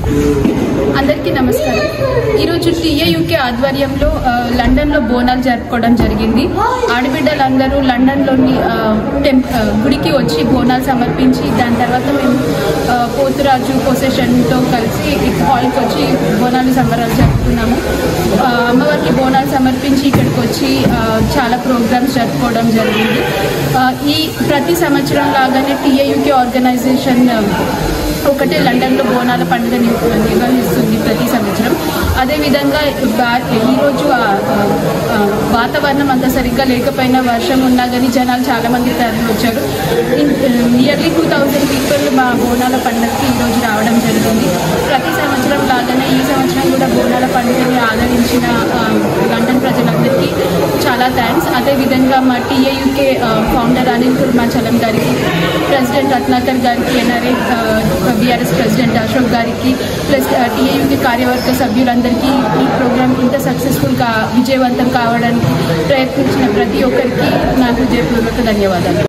అందరికీ నమస్కారం। ఈరోజు టీఏయూకే ఆధ్వర్యంలో లండన్లో బోనాలు జరుపుకోవడం జరిగింది। ఆడబిడ్డలందరూ లండన్లోని గుడికి వచ్చి బోనాలు సమర్పించి దాని తర్వాత మేము పోతురాజు పొసెషన్తో కలిసి హాల్కి వచ్చి బోనాలు సంబరాలు జరుపుకున్నాము। అమ్మవారికి బోనాలు సమర్పించి ఇక్కడికి వచ్చి చాలా ప్రోగ్రామ్స్ జరుపుకోవడం జరిగింది। ఈ ప్రతి సంవత్సరం లాగానే టీఏయూకే ఆర్గనైజేషన్ ఒకటే లండన్లో బోనాల పండుగ నిర్వహిస్తుంది ప్రతి సంవత్సరం। అదేవిధంగా ఈరోజు వాతావరణం అంత సరిగ్గా లేకపోయినా వర్షం ఉన్నా కానీ జనాలు చాలామంది తరలి వచ్చారు। నియర్లీ 2000 పీపుల్ మా బోనాల పండుగకి ఈరోజు రావడం జరిగింది। ప్రతి సంవత్సరం లాగానే ఈ సంవత్సరం కూడా బోనాల పండుగని ఆదరించిన లండన్ ప్రజలందరికీ చాలా థ్యాంక్స్। అదేవిధంగా మా టీఏయూకే ఫౌండర్ అనిల్ కుర్మాచలం గారికి, ప్రెసిడెంట్ రత్నాకర్ గారికి, ఎన్ఆర్ఐ బీఆర్ఎస్ ప్రెసిడెంట్ అశోక్ గారికి, ప్లస్ టీఏయూకే కార్యవర్గ సభ్యులందరికీ ఈ ప్రోగ్రామ్ ఇంత సక్సెస్ఫుల్గా విజయవంతం కావడానికి ప్రయత్నించిన ప్రతి ఒక్కరికి నా హృదయపూర్వక ధన్యవాదాలు।